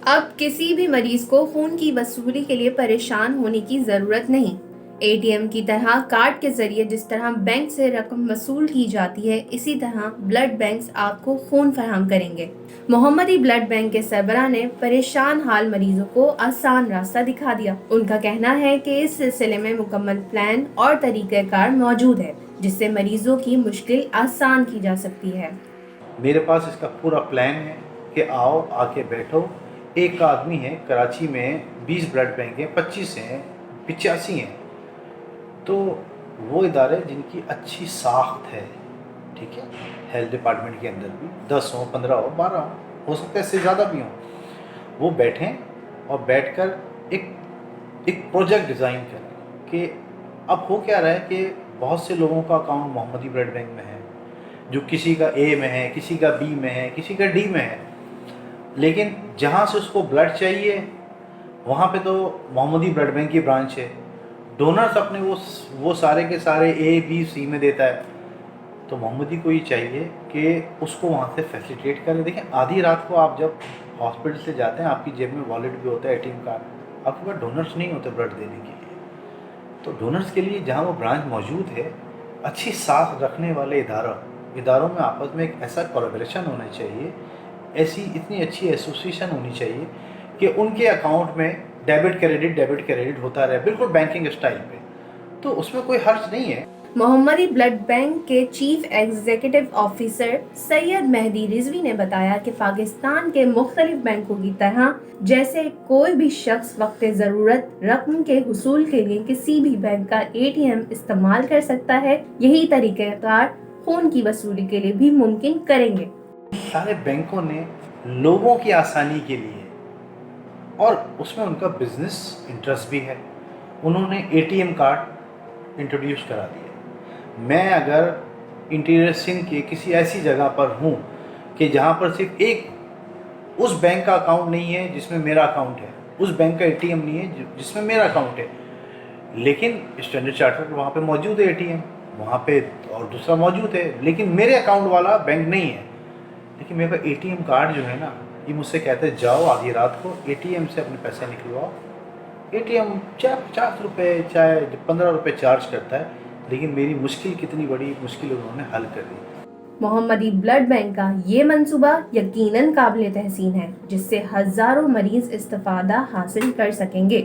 اب کسی بھی مریض کو خون کی وصولی کے لیے پریشان ہونے کی ضرورت نہیں۔ اے ٹی ایم کی طرح کارڈ کے ذریعے جس طرح بینک سے رقم وصول کی جاتی ہے، اسی طرح بلڈ بینکس آپ کو خون فراہم کریں گے۔ محمدی بلڈ بینک کے سربراہ نے پریشان حال مریضوں کو آسان راستہ دکھا دیا۔ ان کا کہنا ہے کہ اس سلسلے میں مکمل پلان اور طریقہ کار موجود ہے، جس سے مریضوں کی مشکل آسان کی جا سکتی ہے۔ میرے پاس اس کا پورا پلان ہے کہ آؤ، آ کے بیٹھو۔ ایک آدمی ہے کراچی میں، 20 بلڈ بینک ہیں، 25 ہیں، 85 ہیں، تو وہ ادارے جن کی اچھی ساخت ہے، ٹھیک ہے، ہیلتھ ڈپارٹمنٹ کے اندر بھی 10 ہوں، 15 ہو، 12 ہو سکتا ہے اس سے زیادہ بھی ہوں، وہ بیٹھیں اور بیٹھ کر ایک پروجیکٹ ڈیزائن کریں کہ اب ہو کیا رہا ہے کہ بہت سے لوگوں کا اکاؤنٹ محمدی بلڈ بینک میں ہے، جو کسی کا اے میں ہے، کسی کا بی میں ہے، کسی کا ڈی میں ہے، لیکن جہاں سے اس کو بلڈ چاہیے وہاں پہ تو محمدی بلڈ بینک کی برانچ ہے، ڈونرز اپنے وہ سارے کے سارے اے بی سی میں دیتا ہے، تو محمدی کو یہ چاہیے کہ اس کو وہاں سے فیسیلیٹیٹ کرے۔ دیکھیں، آدھی رات کو آپ جب ہاسپٹل سے جاتے ہیں، آپ کی جیب میں والیٹ بھی ہوتا ہے، اے ٹی ایم کارڈ، آپ کے پاس ڈونرز نہیں ہوتے بلڈ دینے کے لیے، تو ڈونرز کے لیے جہاں وہ برانچ موجود ہے، اچھی ساکھ رکھنے والے اداروں میں آپس میں ایک ایسا کولیبریشن ہونا چاہیے، ایسی اتنی اچھی ایسوسیشن ہونی چاہیے کہ ان کے اکاؤنٹ میں ڈیبٹ کریڈٹ ہوتا رہے، بالکل بینکنگ اسٹائل پہ، تو اس میں کوئی حرج نہیں ہے۔ محمدی بلڈ بینک کے چیف ایگزیکٹو آفیسر سید مہدی رضوی نے بتایا کہ پاکستان کے مختلف بینکوں کی طرح جیسے کوئی بھی شخص وقت ضرورت رقم کے حصول کے لیے کسی بھی بینک کا اے ٹی ایم استعمال کر سکتا ہے، یہی طریقہ کار خون کی وصولی کے لیے بھی ممکن کریں گے۔ سارے بینکوں نے لوگوں کی آسانی کے لیے، اور اس میں ان کا بزنس انٹرسٹ بھی ہے، انہوں نے A T M card introduce کرا دیا۔ میں اگر انٹیریئر سندھ کے کسی ایسی جگہ پر ہوں کہ جہاں پر صرف ایک اس بینک کا اکاؤنٹ نہیں ہے جس میں میرا اکاؤنٹ ہے، اس بینک کا اے ٹی ایم نہیں ہے جس میں میرا اکاؤنٹ ہے، لیکن اسٹینڈرڈ چارٹرڈ وہاں پہ موجود ہے اے ٹی ایم، وہاں پہ اور دوسرا موجود ہے، لیکن میرے اکاؤنٹ والا بینک نہیں ہے، لیکن میرے پاس اے ٹی ایم کارڈ جو ہے نا، یہ مجھ سے کہتے ہیں جاؤ آدھی رات کو اے ٹی ایم سے اپنے پیسے نکلواؤ۔ اے ٹی ایم چاہے 50 روپے چاہے 15 روپے چارج کرتا ہے، لیکن میری مشکل کتنی بڑی مشکل انہوں نے حل کر دی۔ محمدی بلڈ بینک کا یہ منصوبہ یقیناً قابل تحسین ہے، جس سے ہزاروں مریض استفادہ حاصل کر سکیں گے۔